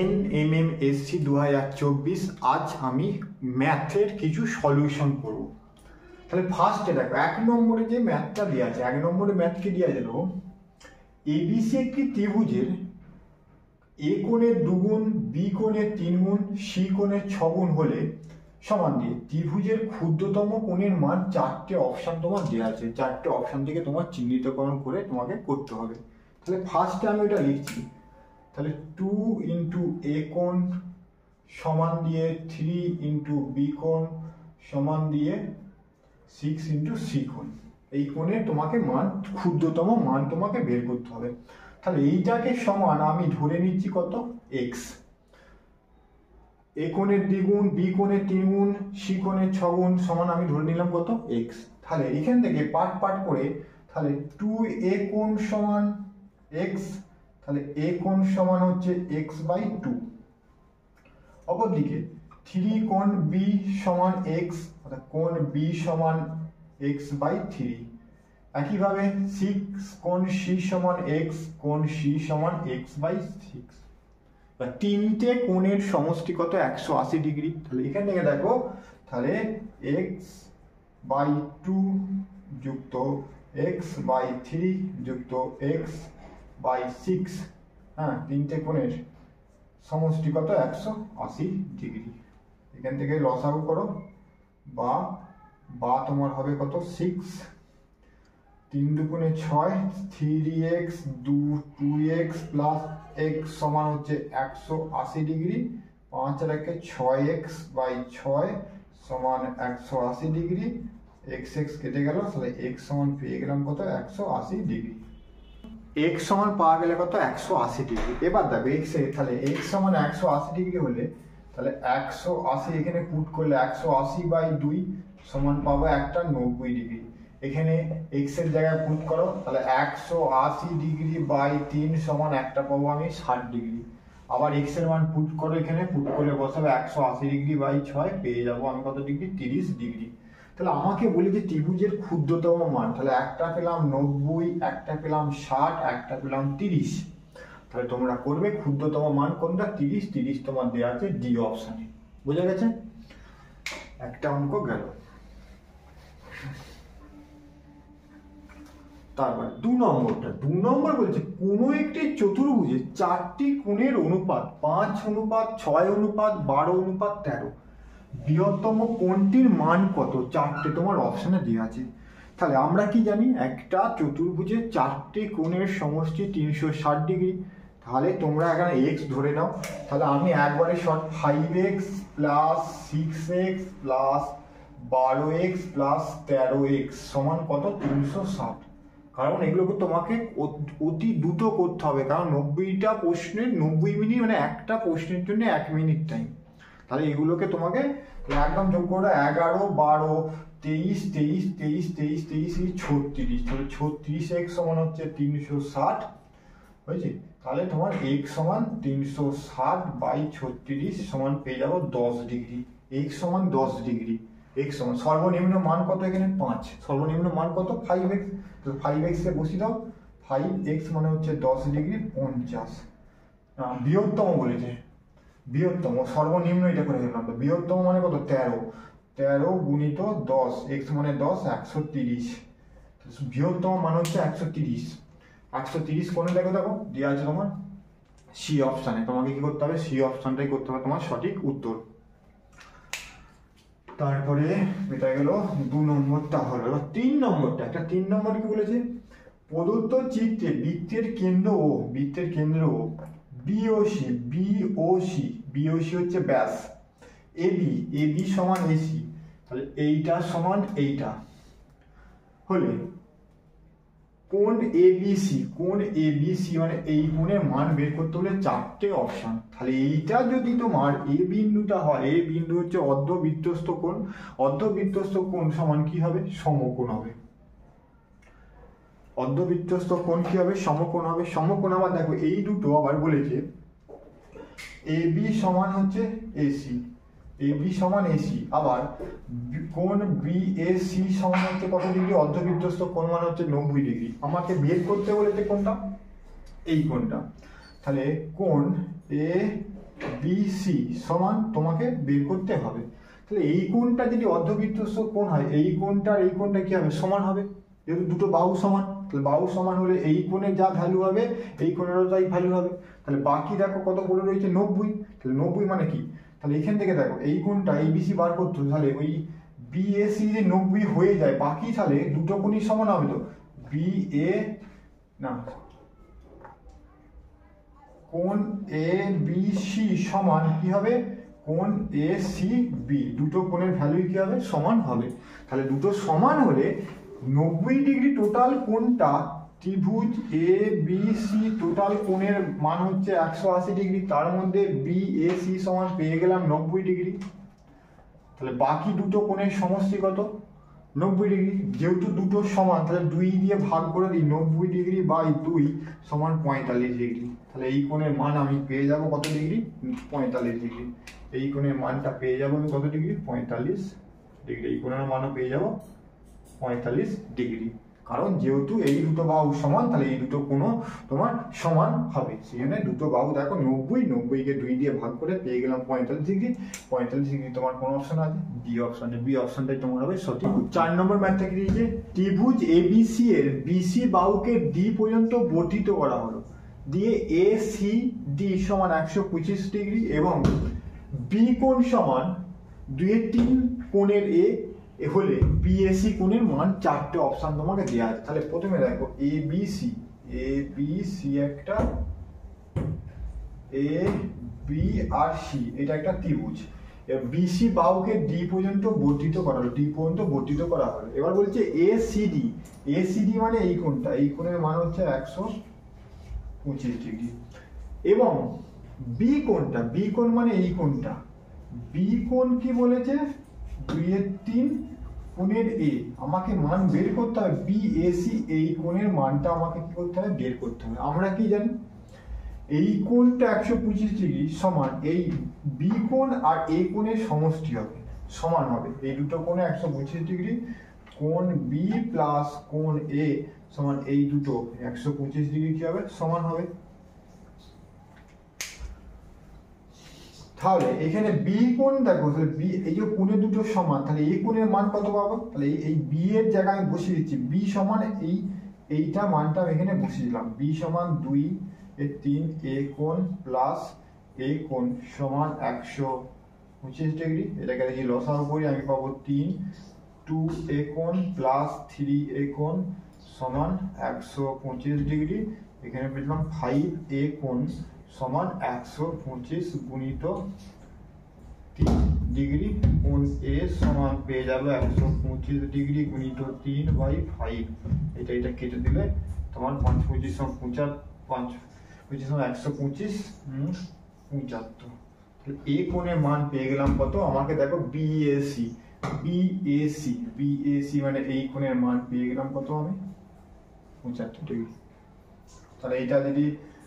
NMMSC 2024 আজ আমি ম্যাথের কিছু সলিউশন করব। তাহলে ফার্স্টে দেখো 1 নম্বরে যে ম্যাথটা দেওয়া আছে, 1 নম্বরে ম্যাথ কি দেওয়া আছে দেখো, ABC একটি ত্রিভুজের A কোণের 2 গুণ, B কোণের 3 গুণ, C কোণের 6 গুণ হলে সমান দিয়ে ত্রিভুজের ক্ষুদ্রতম কোণের মান 4টে অপশন তোমার দেওয়া আছে। 4টে অপশন থেকে তোমার চিহ্নিতকরণ করে তোমাকে করতে হবে। তাহলে ফার্স্টে আমি এটা লিখছি, তাহলে 2 ইন্টু A কোণ সমান দিয়ে 3 ইন্টু B কোণ সমান দিয়ে 6 ইন্টু C কোণ। এই কোণের তোমাকে মান, ক্ষুদ্রতম মান তোমাকে বের করতে হবে। তাহলে এইটাকে সমান আমি ধরে নিচ্ছি কত, x। A কোণের 2 গুণ, B কোণের 3 গুণ, C কোণের 6 গুণ সমান আমি ধরে নিলাম কত, x। তাহলে এখান থেকে পার্ট পার্ট করে তাহলে 2A কোণ সমান x, তাহলে A কোণ সমান হচ্ছে x/2। অপরদিকে 3 কোণ B সমান x, অর্থাৎ কোণ B সমান x/3। একইভাবে 6 কোণ C সমান x, কোণ C সমান x/6। তিনটে কোণের সমষ্টি কত, 180 ডিগ্রি। তাহলে এখান থেকে দেখো, তাহলে x/2 যুক্ত x/3 যুক্ত x/6, হ্যাঁ, তিনটে কোণের সমষ্টি কত, 180 ডিগ্রি। এখান থেকে লসাগু করো, বা তোমার হবে কত, 6, 3 দুগুণে 6, 3x 2x প্লাস x সমান হচ্ছে 180 ডিগ্রি, 5 আর 1 6x/6 সমান 180 ডিগ্রি। x কেটে গেল, তাহলে x সমান পেয়ে গেলাম কত, 180 ডিগ্রি। x সমান পাওয়া গেলে কত, 180 ডিগ্রি। এবার দেখো x এর, তাহলে x সমান 180 ডিগ্রি হলে তাহলে 180 এখানে পুট করলে 180/2 সমান পাবো একটা 90 ডিগ্রি। এখানে x এর জায়গায় পুট করো, তাহলে 180 ডিগ্রি বাই 3 সমান একটা পাবো আমি 60 ডিগ্রি। আবার x এর মান পুট করো, এখানে পুট করলে বসাবো 180 ডিগ্রি বাই 6, পেয়ে যাবো আমি কত ডিগ্রি, 30 ডিগ্রি। তাহলে আমাকে বলি যে ত্রিভুজের ক্ষুদ্রতম মান, তাহলে একটা পেলাম 90, একটা পেলাম 60, একটা পেলাম 30। তাহলে তোমরা করবে ক্ষুদ্রতম মান কোনটা, 30 তোমার দেওয়া আছে ডি অপশনে। বোঝা গেছে? একটা অঙ্ক গেল। তারপর 2 নম্বর বলছে কোনো একটি চতুর্ভুজে 4টি কোণের অনুপাত 5:6:12:13, বৃহত্তম কোণটির মান কত, 4টে তোমার অপশনে দেওয়া আছে। তাহলে আমরা কি জানি, একটা চতুর্ভুজের 4টে কোণের সমষ্টি 360 ডিগ্রি। তাহলে তোমরা এখানে x ধরে নাও, তাহলে আমি একবারে short 5x plus 6x plus 12x plus 13x সমান কত, 360। কারণ এগুলোকে তোমাকে অতি দ্রুত করতে হবে, কারণ 90টা প্রশ্নের 90 মিনিট, মানে একটা প্রশ্নের জন্য 1 মিনিট টাইম। তাহলে এগুলোকে তোমাকে একদম যোগ করে 11, 12, 23, 23, 23, 23, 23, 36। তাহলে 36x সমান হচ্ছে 360 হয়েছে। তাহলে তোমার x সমান 360/36 সমান পেয়ে যাবো 10 ডিগ্রি। x সমান 10 ডিগ্রি। x সমান সর্বনিম্ন মান কত, এখানে 5, সর্বনিম্ন মান কত, 5x। তো 5x কে বসিয়ে দাও, 5x মানে হচ্ছে 10 ডিগ্রি 50। বৃহত্তম বলেছে, বৃহত্তম, সর্বনিম্ন এটা করে ফেললাম। তো বৃহত্তম মানে কত, 13 গুণিত 10, x মানে 10, 130। বৃহত্তম মান হচ্ছে 130। 130 কোণে দেখো দেওয়া আছে তোমার সি অপশানে। তোমাকে কি করতে হবে, সি অপশানটাই করতে হবে তোমার সঠিক উত্তর। তারপরে এটা গেল 2 নম্বরটা হলো। এবার 3 নম্বরটা, একটা 3 নম্বর কি বলেছে, প্রদত্ত চিত্রে বৃত্তের কেন্দ্র ও বিওসি হচ্ছে ব্যাস, এবি সমান এসি, তাহলে এইটা সমান এইটা হলে কোণ এবিসি মানে এই কোণের মান বের করতে হলে 4টে অপশন। তাহলে এইটা যদি তোমার এ বিন্দুটা হয়, এ বিন্দু হচ্ছে অর্ধবৃত্তস্থ কোণ, অর্ধবৃত্তস্থ কোণ সমান কি হবে, সমকোণ হবে। অর্ধবৃত্তস্থ কোণ কি হবে, সমকোণ হবে। সমকোণ আবার দেখো এই দুটো আবার বলেছে এবি সমান হচ্ছে এসি, এবি সমান এসি, আবার কোণ বিএসি সমান হচ্ছে কত ডিগ্রি, অর্ধবৃত্তস্থ কোণ মানে হচ্ছে 90 ডিগ্রি। আমাকে বের করতে বলেছে কোনটা, এই কোণটা। তাহলে কোণ এ বি সি সমান তোমাকে বের করতে হবে। তাহলে এই কোণটা যদি অর্ধবৃত্তস্থ কোণ হয়, এই কোণটা আর এই কোণটা কি হবে, সমান হবে, যেহেতু দুটো বাহু সমান। তাহলে বাহু সমান হলে এই কোণের যা ভ্যালু হবে এই কোণেরও তাই ভ্যালু হবে। তাহলে বাকি দেখো কত বলে রয়েছে 90। তাহলে 90 মানে কি, তাহলে এখান থেকে দেখো এই কোণটা ABC বার করতে হবে, তাহলে ওই BAC যে 90 হয়ে যায়, বাকি তাহলে দুটো কোণই সমান হবে। তো BA না কোণ ABC সমান কি হবে, কোণ ACB, দুটো কোণের ভ্যালু কি হবে, সমান হবে। তাহলে দুটো সমান হলে 90 ডিগ্রি টোটাল কোণটা ত্রিভুজ ABC টোটাল কোণের মান হচ্ছে 180 ডিগ্রি, তার মধ্যে BAC সমান পেয়ে গেলাম 90 ডিগ্রি। তাহলে বাকি দুটো কোণের সমষ্টি কত, 90 ডিগ্রি। যেহেতু দুটো সমান তাহলে 2 দিয়ে ভাগ করে দিই, 90 ডিগ্রি বাই 2 সমান 45 ডিগ্রি। তাহলে এই কোণের মান আমি পেয়ে যাব কত ডিগ্রি, 45 ডিগ্রি। এই কোণের মানটা পেয়ে যাবো আমি কত ডিগ্রি, 45 ডিগ্রি। এই কোণের মানও পেয়ে যাব 45 ডিগ্রি, কারণ যেহেতু এই দুটো বাহু সমান তাহলে এই দুটো কোণও তোমার সমান হবে। সেখানে দুটো বাহু দেখো 90কে 2 দিয়ে ভাগ করে পেয়ে গেলাম 45 ডিগ্রি। 45 ডিগ্রি তোমার কোন অপশন আছে, বি অপশনে, বি অপশনটাই তোমার হবে সঠিক। 4 নম্বর ম্যাথটা কি দিয়েছে, ত্রিভুজ ABC এর BC বাহুকে D পর্যন্ত বর্ধিত করা হলো, দিয়ে ACD সমান 125 ডিগ্রি এবং B কোণ সমান 2/3 কোণের এ হলে BAC কোণের মান 4টে অপশন তোমাকে দেওয়া আছে। তাহলে প্রথমে দেখো ABC একটা, A B আর C এটা একটা ত্রিভুজ। BC বাহুকে D পর্যন্ত বর্ধিত করা হলো, D পর্যন্ত বর্ধিত করা হলো। এবার বলছে ACD মানে এই কোণটা, এই কোণের মান হচ্ছে 125 ডিগ্রি। এবং B কোণটা, B কোণ মানে এই কোণটা, B কোণ কি বলেছে, 2/3 কোণের A। আমাকে মান বের করতে হবে BAC, এই কোণের মানটা আমাকে কি করতে হবে, বের করতে হবে। আমরা কি জানি, এই কোণটা 125 ডিগ্রি সমান এই B কোণ আর A কোণের সমষ্টি হবে, সমান হবে। এই দুটো কোণে 125 ডিগ্রি, কোণ B প্লাস কোণ A সমান এই দুটো 125 ডিগ্রি কি হবে, সমান হবে। তাহলে এখানে B কোণ দেখো, তাহলে B এই যে কোণের দুটো সমান, তাহলে এই কোণের মান কত পাবো, তাহলে এই B এর জায়গায় আমি বসিয়ে দিচ্ছি, B সমান এইটা মানটা আমি এখানে বসিয়ে দিলাম, B সমান 2/3 A কোণ প্লাস A কোণ সমান 125 ডিগ্রি। এটাকে যদি লসাগু করি আমি পাবো 2A কোণ প্লাস 3A কোণ সমান 125 ডিগ্রি। এখানে পেলাম 5A কোণ সমান 125 গুণিত 3 ডিগ্রি। কোণ A সমান পেয়ে যাবে 125 ডিগ্রি গুণিত 3/5। এটা কেটে দিলে তোমার 5 25 125 75। A কোণের মান পেয়ে গেলাম কত, আমাকে দেখো BAC মানে এই কোণের মান পেয়ে গেলাম কত, আমি 75 ডিগ্রি। তাহলে এটা যদি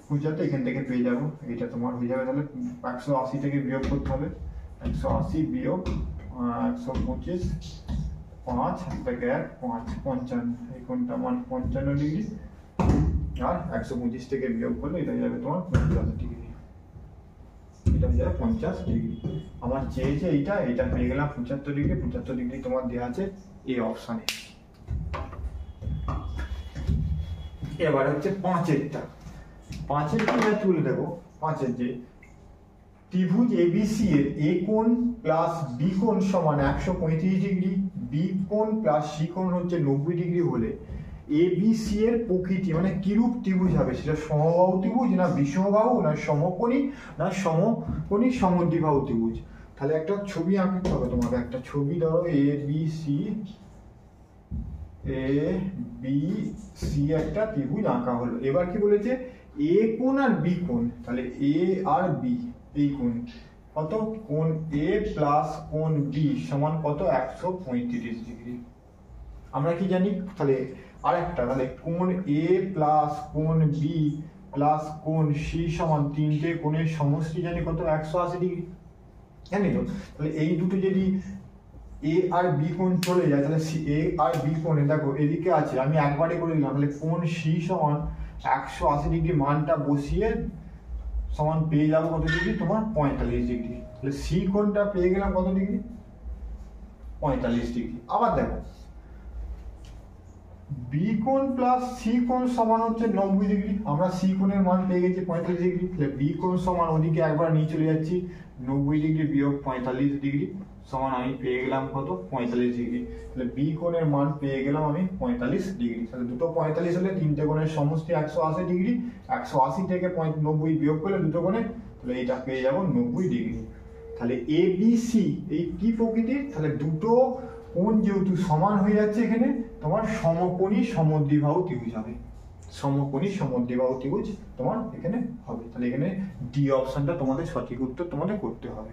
75 এখান থেকে পেয়ে যাবো, এটা তোমার হয়ে যাবে। তাহলে 180 থেকে বিয়োগ করতে হবে, 180 বিয়োগ 125, 5 থেকে 1 5 55, এই কোণটা মান 55 ডিগ্রি। আর 125 থেকে বিয়োগ করলে এটা হয়ে যাবে তোমার 50 ডিগ্রি, এটা হয়ে যাবে 50 ডিগ্রি। আমার চেয়েছে এটা পেয়ে গেলাম 75 ডিগ্রি। 75 ডিগ্রি তোমার দেওয়া আছে এই অপশনে। এবার হচ্ছে 5এরটা, 5এর কি ম্যাথ তুলে দেখো, 5এর যে ত্রিভুজ ABC এর A কোণ প্লাস B কোণ সমান 135 ডিগ্রি, B কোণ প্লাস C কোণ হচ্ছে 90 ডিগ্রি হলে ABC এর প্রকৃতি মানে কিরূপ ত্রিভুজ হবে, সেটা সমবাহু ত্রিভুজ না বিষমবাহু না সমকোণী না সমকোণী সমদ্বিবাহু ত্রিভুজ। তাহলে একটা ছবি আঁকতে হবে তোমাকে, একটা ছবি ধরো ABC একটা ত্রিভুজ আঁকা হলো। এবার কি বলেছে, A কোণ আর B কোণ, তাহলে A আর B এই কোণ কত, কোণ A প্লাস কোণ B সমান কত, 135 ডিগ্রি। আমরা কি জানি, তাহলে আরেকটা, তাহলে কোণ A প্লাস কোণ B প্লাস কোণ C সমান 3টে কোণের সমষ্টি জানি কত, 180 ডিগ্রি, জানি তো। তাহলে এই দুটো যদি A আর B কোণ চলে যায়, তাহলে A আর B কোণে দেখো এদিকে আছে, আমি একবারে করে দিলাম, তাহলে কোণ C সমান 180 ডিগ্রি মানটা বসিয়ে সমান পেয়ে যাবো কত ডিগ্রি, তোমার 45 ডিগ্রি। তাহলে সি কোণটা পেয়ে গেলাম কত ডিগ্রি, 45 ডিগ্রি। আবার দেখো বি কোণ প্লাস সি কোণ সমান হচ্ছে 90 ডিগ্রি। আমরা সি কোণের মান পেয়ে গেছি 45 ডিগ্রি, তাহলে বি কোণ সমান ওদিকে একবার নিয়ে চলে যাচ্ছি, 90 ডিগ্রি বিয়োগ 45 ডিগ্রি সমান আমি পেয়ে গেলাম কত, 45 ডিগ্রি। তাহলে বি কোণের মান পেয়ে গেলাম আমি 45 ডিগ্রি। তাহলে দুটো 45 হলে তিনটে কোণের সমষ্টি 180 ডিগ্রি, 180 থেকে 90 বিয়োগ করলে দুটো কোণে, তাহলে এটা পেয়ে যাবো 90 ডিগ্রি। তাহলে এ বি সি এই কি প্রকৃতির, তাহলে দুটো কোণ যেহেতু সমান হয়ে যাচ্ছে এখানে তোমার সমকোণী সমদ্বিবাহু ত্রিভুজ হবে, সমকোণী সমদ্বিবাহু ত্রিভুজ তোমার এখানে হবে। তাহলে এখানে ডি অপশনটা তোমাদের সঠিক উত্তর তোমাদের করতে হবে।